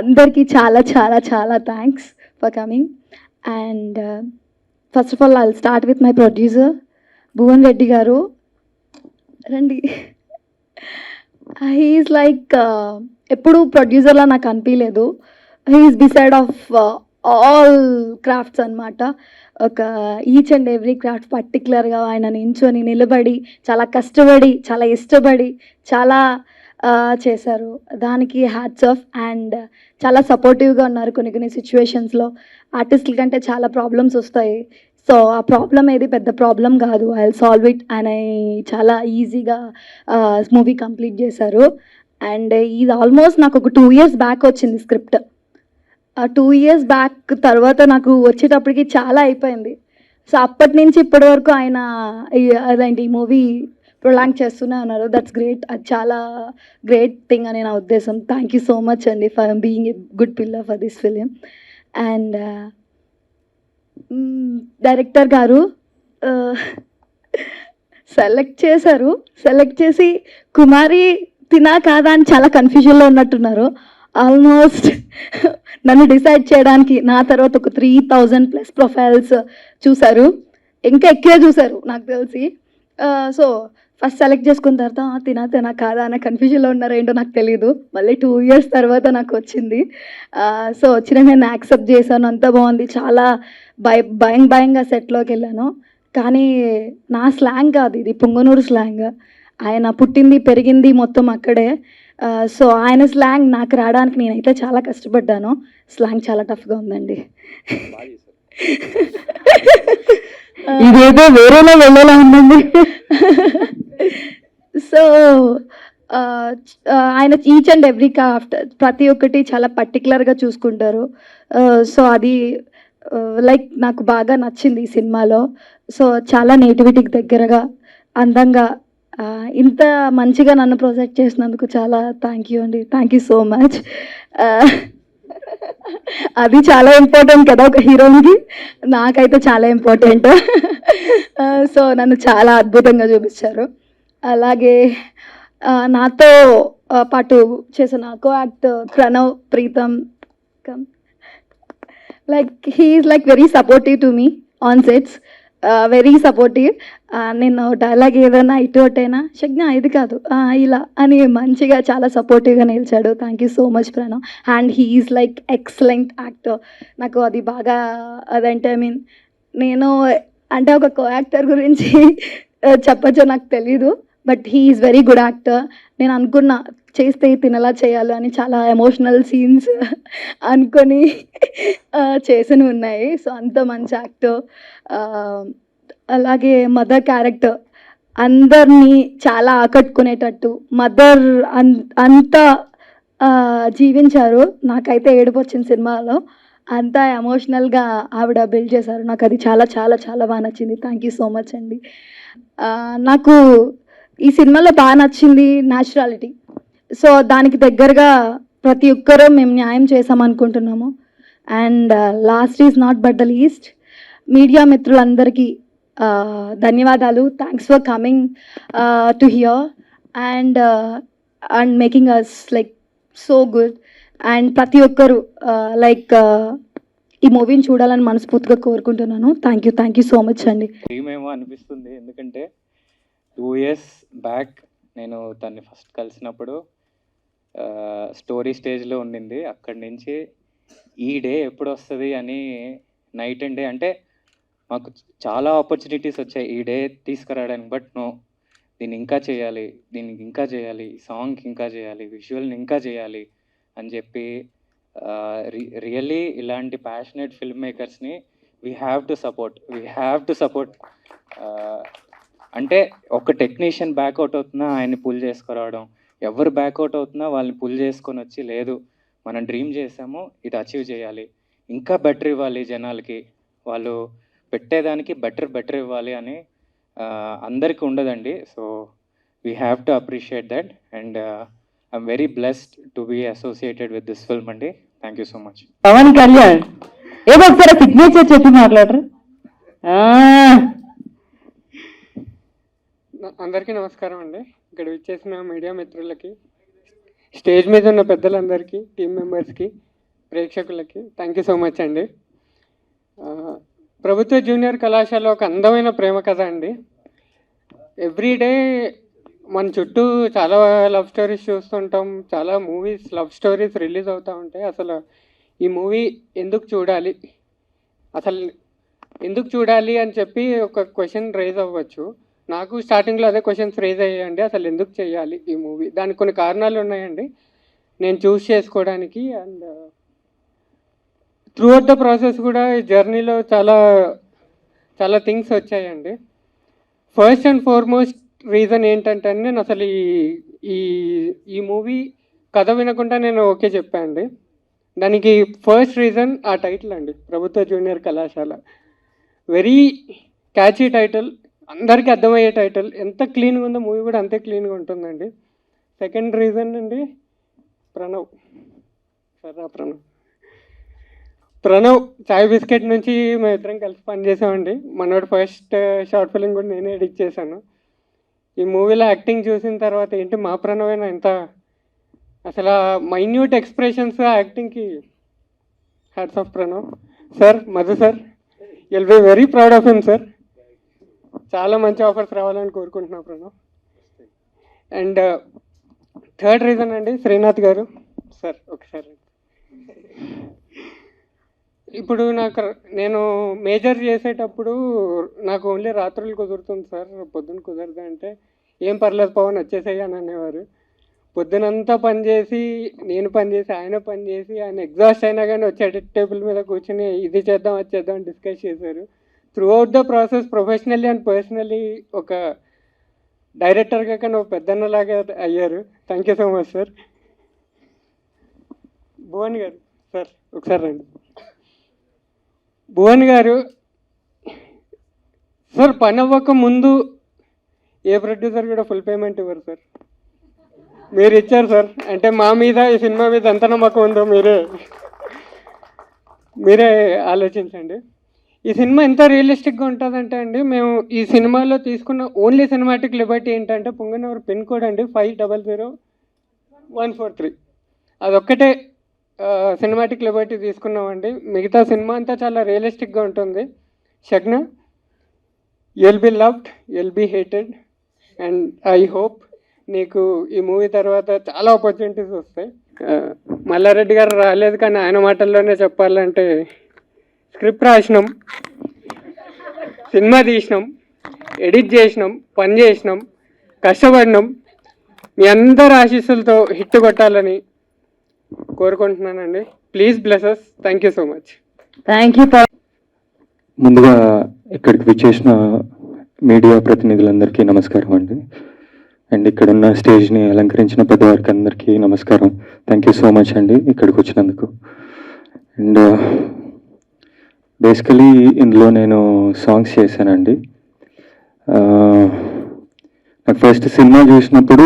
అందరికీ చాలా చాలా చాలా thanks for coming. And first of all I'll start with my producer Bhuvan Reddy garu. రండి. హీఈస్ లైక్ ఎప్పుడు ప్రొడ్యూసర్లా నాకు అనిపించలేదు. He's beside of all crafts అనమాట. ఒక ఈచ్ అండ్ ఎవ్రీ క్రాఫ్ట్ పర్టికులర్గా ఆయన నించొని నిలబడి చాలా కష్టపడి చాలా ఇష్టపడి చాలా చేశారు. దానికి హ్యాట్స్ ఆఫ్. అండ్ చాలా సపోర్టివ్గా ఉన్నారు. కొన్ని సిచ్యువేషన్స్లో ఆర్టిస్టుల కంటే చాలా ప్రాబ్లమ్స్ వస్తాయి, సో ఆ ప్రాబ్లం ఏది పెద్ద ప్రాబ్లం కాదు, ఐ విల్ సాల్వ్ ఇట్ అని చాలా ఈజీగా మూవీ కంప్లీట్ చేశారు. అండ్ ఇది ఆల్మోస్ట్ నాకు ఒక 2 years బ్యాక్ వచ్చింది స్క్రిప్ట్. 2 years బ్యాక్ తర్వాత నాకు వచ్చేటప్పటికి చాలా అయిపోయింది. సో అప్పటి నుంచి ఇప్పటి వరకు ఆయన అదేంటి ఈ మూవీ ప్రొలాంగ్ చేస్తూనే ఉన్నారు. That's great. అది చాలా గ్రేట్ థింగ్ అని నా ఉద్దేశం. థ్యాంక్ యూ సో మచ్ అండి for being a good pillar for this film. And director గారు సెలెక్ట్ చేశారు. సెలెక్ట్ చేసి కుమారి తినా కాదా అని చాలా కన్ఫ్యూజన్లో ఉన్నట్టున్నారు. ఆల్మోస్ట్ నన్ను డిసైడ్ చేయడానికి నా తర్వాత ఒక 3000+ ప్రొఫైల్స్ చూశారు, ఇంకా ఎక్కువే చూశారు నాకు తెలిసి. సో ఫస్ట్ సెలెక్ట్ చేసుకున్న తర్వాత తినా కాదా అనే కన్ఫ్యూజన్లో ఉన్నారో ఏంటో నాకు తెలియదు. మళ్ళీ 2 years తర్వాత నాకు వచ్చింది. సో వచ్చిన నేను యాక్సెప్ట్ చేశాను, అంతా బాగుంది. చాలా భయంగా సెట్లోకి వెళ్ళాను. కానీ నా స్లాంగ్ కాదు ఇది, పుంగనూరు స్లాంగ్. ఆయన పుట్టింది పెరిగింది మొత్తం అక్కడే. సో ఆయన స్లాంగ్ నాకు రావడానికి నేనైతే చాలా కష్టపడ్డాను. స్లాంగ్ చాలా టఫ్గా ఉందండి. ఇదేదో వేరేలా వెళ్ళేలా ఉందండి. సో ఆయన ఈచ్ అండ్ ఎవ్రీ క్రాఫ్ట్ ప్రతి ఒక్కటి చాలా పర్టికులర్గా చూసుకుంటారు. సో అది లైక్ నాకు బాగా నచ్చింది ఈ సినిమాలో. సో చాలా నేటివిటీకి దగ్గరగా అందంగా ఇంత మంచిగా నన్ను ప్రొజెక్ట్ చేసినందుకు చాలా థ్యాంక్ యూ అండి. Thank you so much. అది చాలా ఇంపార్టెంట్ కదా ఒక హీరోయిన్కి, నాకైతే చాలా ఇంపార్టెంట్. సో నన్ను చాలా అద్భుతంగా చూపించారు. అలాగే నాతో పాటు చేసిన co actor Pranav Preetham, like he is like very supportive to me on sets, very supportive. నేను డైలాగ్ ఏదైనా ఇటు అటైనా శగ్న ఇది కాదు ఇలా అని మంచిగా చాలా సపోర్టివ్గా నిలిచాడు. Thank you so much Pranav. And he is like excellent actor. నాకు అది బాగా అదంటే ఐ మీన్ నేను అంటే ఒక కో యాక్టర్ గురించి చెప్పచ్చో నాకు తెలీదు, but he is very good actor. నేను అనుకున్నా చేస్తే తినలా చేయాలి అని, చాలా ఎమోషనల్ సీన్స్ అనుకొని చేసినవి ఉన్నాయి. సో అంత మంచి యాక్టర్. అలాగే మదర్ క్యారెక్టర్ అందరినీ చాలా ఆకట్టుకునేటట్టు, మదర్ అంత జీవించారు. నాకైతే ఏడుపు వచ్చింది సినిమాలో. అంతా ఎమోషనల్గా ఆవిడ బిల్డ్ చేశారు. నాకు అది చాలా చాలా చాలా బాగా నచ్చింది. థ్యాంక్ యూ సో మచ్ అండి. నాకు ఈ సినిమాలో బాగా నచ్చింది న్యాచురాలిటీ. సో దానికి దగ్గరగా ప్రతి ఒక్కరూ మేము న్యాయం చేసామనుకుంటున్నాము. And last is not but the least, media మిత్రులందరికీ ధన్యవాదాలు. Thanks for coming to here and making us like so good. And ప్రతి ఒక్కరు ఈ మూవీని చూడాలని మనస్ఫూర్తిగా కోరుకుంటున్నాను. థ్యాంక్ యూ సో మచ్ అండి. డ్రీమేమో అనిపిస్తుంది, ఎందుకంటే 2 years బ్యాక్ నేను తన్ని ఫస్ట్ కలిసినప్పుడు స్టోరీ స్టేజ్లో ఉండింది. అక్కడి నుంచి ఈ డే ఎప్పుడు వస్తుంది అని నైట్ అండ్ డే, అంటే మాకు చాలా ఆపర్చునిటీస్ వచ్చాయి ఈ డే తీసుకురావడానికి. బట్ నో, దీన్ని ఇంకా చేయాలి, దీనికి ఇంకా చేయాలి, సాంగ్కి ఇంకా చేయాలి, విజువల్ని ఇంకా చేయాలి అని చెప్పి రియల్లీ ఇలాంటి ప్యాషనేట్ ఫిల్మ్ మేకర్స్ని వీ హ్యావ్ టు సపోర్ట్. అంటే ఒక టెక్నీషియన్ బ్యాక్అవుట్ అవుతున్నా ఆయన్ని పుల్ చేసుకురావడం, ఎవరు బ్యాక్అవుట్ అవుతున్నా వాళ్ళని పుల్ చేసుకొని వచ్చి, లేదు మనం డ్రీమ్ చేసాము, ఇది అచీవ్ చేయాలి, ఇంకా బెటర్ ఇవ్వాలి జనాలకి, వాళ్ళు పెట్టేదానికి బెటర్ ఇవ్వాలి అని అందరికీ ఉండదండి. So we have to appreciate that and I'm very blessed to be associated with this film అండి. Thank you so much. Pawan Kalyan ఏదో ఒకసారి సిగ్నేచర్ చెప్పి మాట్లాడరు. అందరికీ నమస్కారం అండి. ఇక్కడ విచ్చేసిన మీడియా మిత్రులకి, స్టేజ్ మీద ఉన్న పెద్దలందరికీ, టీం మెంబర్స్కి, ప్రేక్షకులకి థ్యాంక్ యూ సో మచ్ అండి. ప్రభుత్వ జూనియర్ కళాశాల ఒక అందమైన ప్రేమ కథ అండి. ఎవ్రీడే మన చుట్టూ చాలా లవ్ స్టోరీస్ చూస్తుంటాం, చాలా మూవీస్ లవ్ స్టోరీస్ రిలీజ్ అవుతూ ఉంటాయి. అసలు ఈ మూవీ ఎందుకు చూడాలి అని చెప్పి ఒక క్వశ్చన్ రైజ్ అవ్వచ్చు. నాకు స్టార్టింగ్లో అదే క్వశ్చన్స్ రేజ్ అయ్యాయండి. అసలు ఎందుకు చేయాలి ఈ మూవీ? దానికి కొన్ని కారణాలు ఉన్నాయండి నేను చూస్ చేసుకోవడానికి. అండ్ త్రూఅవుట్ ద ప్రాసెస్ కూడా ఈ జర్నీలో చాలా థింగ్స్ వచ్చాయండి. ఫస్ట్ అండ్ ఫార్మోస్ట్ రీజన్ ఏంటంటే అండి, నేను అసలు ఈ మూవీ కథ వినకుండా నేను ఓకే చెప్పాను అండి. దానికి ఫస్ట్ రీజన్ ఆ టైటిల్ అండి, ప్రభుత్వ జూనియర్ కళాశాల. వెరీ క్యాచీ టైటిల్, అందరికీ అర్థమయ్యే టైటిల్. ఎంత క్లీన్గా ఉందో మూవీ కూడా అంతే క్లీన్గా ఉంటుందండి. సెకండ్ రీజన్ అండి ప్రణవ్ చాయ్ బిస్కెట్ నుంచి మేము ఇద్దరం కలిసి పనిచేసామండి. మనోడు ఫస్ట్ షార్ట్ ఫిలిం కూడా నేనే ఎడిట్ చేశాను. ఈ మూవీలో యాక్టింగ్ చూసిన తర్వాత ఏంటి మా ప్రణవేనా ఎంత అసలు మైన్యూట్ ఎక్స్ప్రెషన్స్ యాక్టింగ్కి hats off Pranav sir. Madhu sir, will be very proud of him sir. చాలా మంచి ఆఫర్స్ రావాలని కోరుకుంటున్నాను ప్రణవ్. అండ్ థర్డ్ రీజన్ అండి శ్రీనాథ్ గారు సార్. ఒకసారి ఇప్పుడు నేను మేజర్ చేసేటప్పుడు నాకు ఓన్లీ రాత్రులు కుదురుతుంది సార్, పొద్దున్న కుదరదు అంటే ఏం పర్లేదు పవన్ వచ్చేసేయి అని అనేవారు. పొద్దునంతా పనిచేసి నేను పనిచేసి ఆయన ఎగ్జాస్ట్ అయినా కానీ వచ్చి ఎడిట్ టేబుల్ మీద కూర్చొని ఇది చేద్దాం అది చేద్దాం అని డిస్కస్ చేశారు. Throughout the process professionally and personally ఒక డైరెక్టర్గా కానీ ఒక పెద్దన్నలాగా అయ్యారు. Thank you so much sir. Bhuvan గారు సార్ ఒకసారి రండి. భువన్ గారు సార్, పని అవ్వక ముందు ఏ ప్రొడ్యూసర్ కూడా ఫుల్ పేమెంట్ ఇవ్వరు సార్, మీరు ఇచ్చారు సార్. అంటే మా మీద ఈ సినిమా మీద ఎంత నమ్మకం ఉందో మీరే ఆలోచించండి. ఈ సినిమా ఎంత రియలిస్టిక్గా ఉంటుందంటే అండి, మేము ఈ సినిమాలో తీసుకున్న ఓన్లీ సినిమాటిక్ లిబర్టీ ఏంటంటే పొంగనూరు పిన్ కోడ్ అండి 500143, అదొక్కటే సినిమాటిక్ లిబర్టీ తీసుకున్నామండి. మిగతా సినిమా అంతా చాలా రియలిస్టిక్గా ఉంటుంది. Shagna, you'll be loved, you'll be hated and I hope నీకు ఈ మూవీ తర్వాత చాలా ఆపర్చునిటీస్ వస్తాయి. మల్లారెడ్డి గారు రాలేదు కానీ ఆయన మాటల్లోనే చెప్పాలంటే, స్క్రిప్ట్ రాసినాం, సినిమా తీసినాం, ఎడిట్ చేసినాం, పని చేసినాం, కష్టపడినాం. మీ అందరి ఆశీస్సులతో హిట్ కొట్టాలని కోరుకుంటున్నానండి. Please bless us. Thank you so much. Thank you. ముందుగా ఇక్కడికి విచ్చేసిన మీడియా ప్రతినిధులందరికీ నమస్కారం అండి. అండ్ ఇక్కడున్న స్టేజ్ని అలంకరించిన పెద్దవారికి అందరికీ నమస్కారం. థ్యాంక్ యూ సో మచ్ అండి ఇక్కడికి వచ్చినందుకు. అండ్ బేసికలీ ఇందులో నేను సాంగ్స్ చేశానండి. నాకు ఫస్ట్ సినిమా చూసినప్పుడు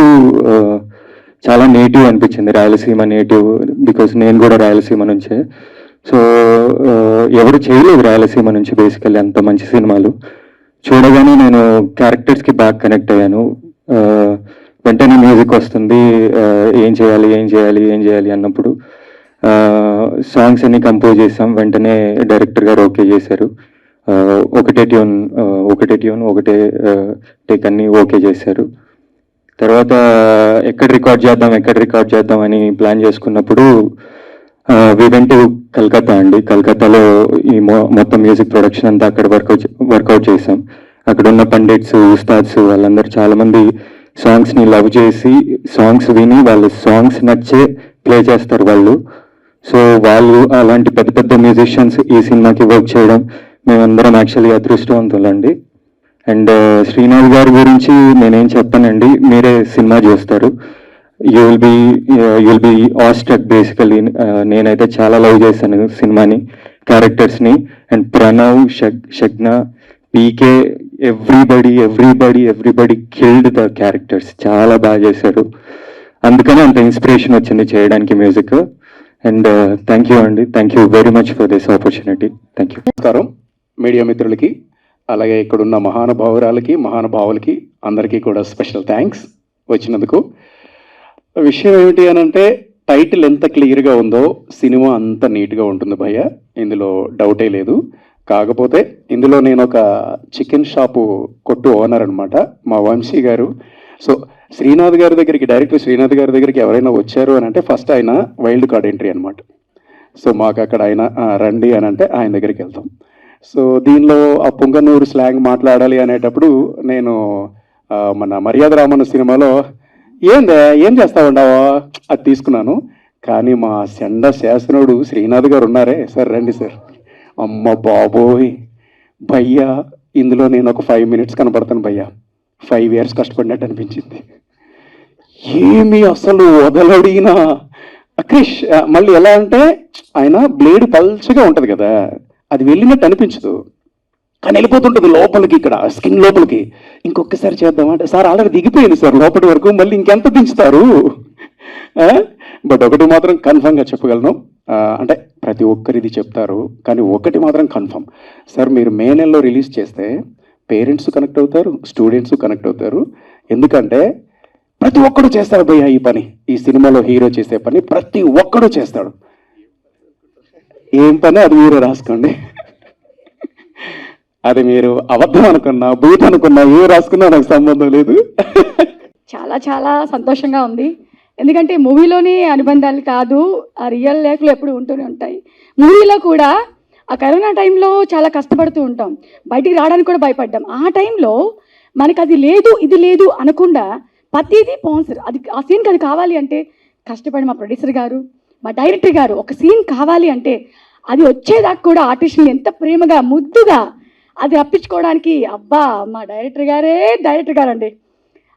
చాలా నేటివ్ అనిపించింది, రాయలసీమ నేటివ్, బికాస్ నేను కూడా రాయలసీమ నుంచే. సో ఎవరు చేయలేదు రాయలసీమ నుంచి బేసికల్లీ అంత మంచి సినిమాలు. చూడగానే నేను క్యారెక్టర్స్కి బాగా కనెక్ట్ అయ్యాను. వెంటనే మ్యూజిక్ వస్తుంది, ఏం చేయాలి అన్నప్పుడు సాంగ్స్ అన్ని కంపోజ్ చేసాం. వెంటనే డైరెక్టర్ గారు ఓకే చేశారు. ఒకటే ట్యూన్ ఒకటే టేక్ అన్ని ఓకే చేశారు. తర్వాత ఎక్కడ రికార్డ్ చేద్దాం అని ప్లాన్ చేసుకున్నప్పుడు వి వెంట్ టు కలకత్తా అండి. కలకత్తాలో ఈ మొత్తం మ్యూజిక్ ప్రొడక్షన్ అంతా అక్కడ వర్కౌట్ చేసాం. అక్కడ ఉన్న పండిట్స్, ఉస్తాద్స్ వాళ్ళందరూ చాలామంది సాంగ్స్ని లవ్ చేసి సాంగ్స్ విని వాళ్ళు సాంగ్స్ నచ్చే ప్లే చేస్తారు వాళ్ళు. సో వాళ్ళు అలాంటి పెద్ద పెద్ద మ్యూజిషియన్స్ ఈ సినిమాకి వర్క్ చేయడం మేమందరం యాక్చువల్లీ అదృష్టవంతులండి. అండ్ శ్రీనాథ్ గారి గురించి నేనేం చెప్పానండి, మీరే సినిమా చూస్తారు. You will be awestruck basically. నేనైతే చాలా లవ్ చేశాను సినిమాని, క్యారెక్టర్స్ని. And Pranav, Shagna, PK, everybody killed the characters. చాలా బాగా చేశారు. అందుకని అంత ఇన్స్పిరేషన్ వచ్చింది చేయడానికి మ్యూజిక్. అండ్ థ్యాంక్ యూ అండి, thank you very much for this opportunity. Thank you. నమస్కారం మీడియా మిత్రులకి, అలాగే ఇక్కడున్న మహానుభావులకి అందరికీ కూడా స్పెషల్ థ్యాంక్స్ వచ్చినందుకు. విషయం ఏమిటి అని అంటే, టైటిల్ ఎంత క్లియర్గా ఉందో సినిమా అంత నీట్గా ఉంటుంది భయ్య, ఇందులో డౌటే లేదు. కాకపోతే ఇందులో నేను ఒక చికెన్ షాపు కొట్టు ఓనర్ అనమాట, మా వంశీ గారు. సో డైరెక్టర్ శ్రీనాథ్ గారి దగ్గరికి ఎవరైనా వచ్చారు అని అంటే ఫస్ట్ ఆయన వైల్డ్ కార్డ్ ఎంట్రీ అనమాట. సో మాకు అక్కడ ఆయన రండి అని అంటే ఆయన దగ్గరికి వెళ్తాం. సో దీనిలో ఆ పొంగనూరు స్లాంగ్ మాట్లాడాలి అనేటప్పుడు నేను మన మర్యాద రామన్న సినిమాలో ఏం చేస్తా ఉండవా అది తీసుకున్నాను. కానీ మా సెండ శాసనుడు శ్రీనాథ్ గారు ఉన్నారే, సార్ రండి సార్, అమ్మ బాబోయ్ భయ్యా, ఇందులో నేను ఒక 5 minutes కనపడతాను భయ్యా. 5 years కష్టపడినట్టు అనిపించింది. ఏమి అసలు వదలడిగిన క్రిష్. మళ్ళీ ఎలా అంటే ఆయన బ్లేడ్ పల్చగా ఉంటుంది కదా, అది వెళ్ళినట్టు అనిపించదు, కానీ వెళ్ళిపోతుంటుంది లోపలికి, ఇక్కడ స్కిన్ లోపలికి. ఇంకొకసారి చేద్దామంటే సార్ ఆల్రెడీ దిగిపోయింది సార్ లోపలి వరకు, మళ్ళీ ఇంకెంత దించుతారు. బట్ ఒకటి మాత్రం కన్ఫర్మ్గా చెప్పగలను, అంటే ప్రతి ఒక్కరిది చెప్తారు కానీ ఒకటి మాత్రం కన్ఫర్మ్ సార్, మీరు మే నెలలో రిలీజ్ చేస్తే పేరెంట్స్ కనెక్ట్ అవుతారు, స్టూడెంట్స్ కనెక్ట్ అవుతారు. ఎందుకంటే ప్రతి ఒక్కడు చేస్తాడు భయ్య ఈ పని, ఈ సినిమాలో హీరో చేసే పని ప్రతి ఒక్కడు చేస్తాడు. ఏం పని అది మీరే రాసుకోండి. అది మీరు అబద్ధం అనుకున్నా, బూత్ అనుకున్నా, ఏం రాసుకున్నా నాకు సంబంధం లేదు. చాలా చాలా సంతోషంగా ఉంది. ఎందుకంటే మూవీలోని అనుబంధాలు కాదు, ఆ రియల్ లైఫ్లో ఎప్పుడు ఉంటూనే ఉంటాయి. మూవీలో కూడా ఆ కరోనా టైంలో చాలా కష్టపడుతూ ఉంటాం, బయటికి రావడానికి కూడా భయపడ్డాం. ఆ టైంలో మనకు అది లేదు ఇది లేదు అనకుండా ప్రతిదీ స్పాన్సర్, అది ఆ సీన్కి అది కావాలి అంటే కష్టపడి మా ప్రొడ్యూసర్ గారు, మా డైరెక్టర్ గారు, ఒక సీన్ కావాలి అంటే అది వచ్చేదాకా కూడా ఆర్టిస్టులు ఎంత ప్రేమగా ముద్దుగా అది రప్పించుకోవడానికి, అబ్బా మా డైరెక్టర్ గారు అండి.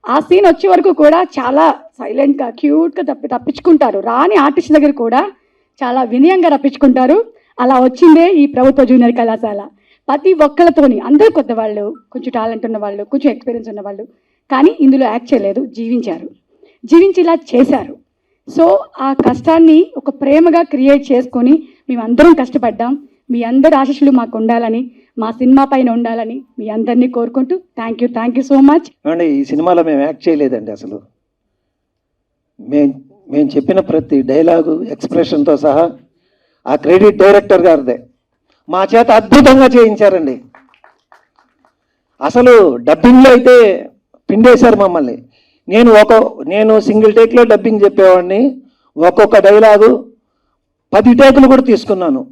ఆ సీన్ వచ్చే వరకు కూడా చాలా సైలెంట్గా క్యూట్గా తప్పించుకుంటారు. రాని ఆర్టిస్ట్ దగ్గర కూడా చాలా వినయంగా రప్పించుకుంటారు. అలా వచ్చిందే ఈ ప్రభుత్వ జూనియర్ కళాశాల. ప్రతి ఒక్కరితోని అందరూ కొత్త వాళ్ళు, కొంచెం టాలెంట్ ఉన్న వాళ్ళు, కొంచెం ఎక్స్పీరియన్స్ ఉన్న వాళ్ళు, కానీ ఇందులో యాక్ట్ చేయలేదు, జీవించి ఇలా చేశారు. సో ఆ కష్టాన్ని ఒక ప్రేమగా క్రియేట్ చేసుకొని మేమందరం కష్టపడ్డాం. మీ అందరి ఆశీస్సులు మాకు ఉండాలని, మా సినిమా పైన ఉండాలని మీ అందరినీ కోరుకుంటూ థ్యాంక్ యూ సో మచ్. అండి ఈ సినిమాలో మేము యాక్ట్ చేయలేదండి, అసలు మేము చెప్పిన ప్రతి డైలాగు ఎక్స్ప్రెషన్తో సహా ఆ క్రెడిట్ డైరెక్టర్ గారిదే. మా చేత అద్భుతంగా చేయించారండి. అసలు డబ్బింగ్లో అయితే పిండేశారు మమ్మల్ని. నేను సింగిల్ టేక్లో డబ్బింగ్ చెప్పేవాడిని, ఒక్కొక్క డైలాగు 10 టేకులు కూడా తీసుకున్నాను.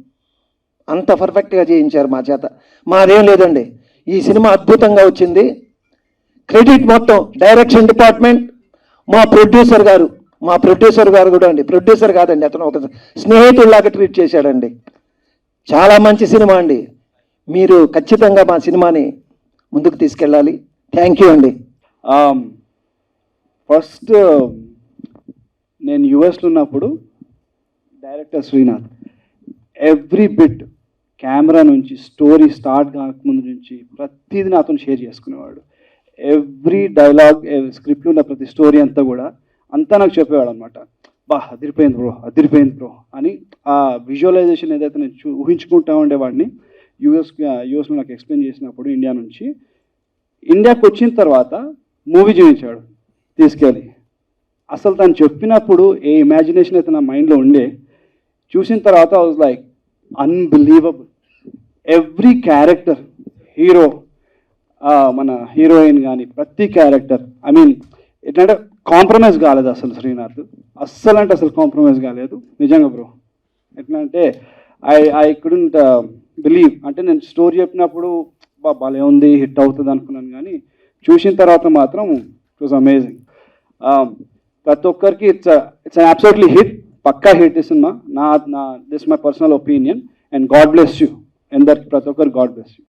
అంత పర్ఫెక్ట్గా చేయించారు మా చేత. మాదేం లేదండి, ఈ సినిమా అద్భుతంగా వచ్చింది. క్రెడిట్ మొత్తం డైరెక్షన్ డిపార్ట్మెంట్, మా ప్రొడ్యూసర్ గారు కూడా అండి, ప్రొడ్యూసర్ కాదండి, అతను ఒక స్నేహితుల్లాగా ట్రీట్ చేశాడండి. చాలా మంచి సినిమా అండి. మీరు ఖచ్చితంగా మా సినిమాని ముందుకు తీసుకెళ్ళాలి. థ్యాంక్ యూ అండి. ఫస్ట్ నేను యుఎస్లో ఉన్నప్పుడు director Srinath every bit camera నుంచి స్టోరీ స్టార్ట్ కాకముందు నుంచి ప్రతిదీ నాతో షేర్ చేసుకునేవాడు. ఎవ్రీ డైలాగ్ స్క్రిప్ట్లో ఉన్న ప్రతి స్టోరీ అంతా కూడా అంతా నాకు చెప్పేవాడు అనమాట. అదిరిపోయింది బ్రో అని ఆ విజువలైజేషన్ ఏదైతే నేను ఊహించుకుంటా ఉండేవాడిని యూఎస్లో నాకు ఎక్స్ప్లెయిన్ చేసినప్పుడు ఇండియా నుంచి ఇండియాకి వచ్చిన తర్వాత మూవీ చూపించాడు తీసుకెళ్ళి. అసలు తను చెప్పినప్పుడు ఏ ఇమాజినేషన్ అయితే నా మైండ్లో ఉండే చూసిన తర్వాత I was like unbelievable. Every character hero మన హీరోయిన్ కానీ ప్రతి క్యారెక్టర్ ఐ మీన్ ఎట్లంటే కాంప్రమైజ్ కాలేదు అసలు శ్రీనాథ్. అస్సలు అంటే అసలు కాంప్రమైజ్ కాలేదు నిజంగా బ్రో. ఎట్లా అంటే ఐ కుడెంట్ బిలీవ్. అంటే నేను స్టోరీ చెప్పినప్పుడు భలే ఉంది హిట్ అవుతుంది అనుకున్నాను, కానీ చూసిన తర్వాత మాత్రం ఇట్ వాజ్ అమేజింగ్. ప్రతి ఒక్కరికి ఇట్స్ అబ్సల్యూట్లీ హిట్, పక్కా హిట్ ఇస్తున్నా. This my personal opinion. And God bless you అందరికి, ప్రతి ఒక్కరు గాడ్ బ్లెస్ యూ.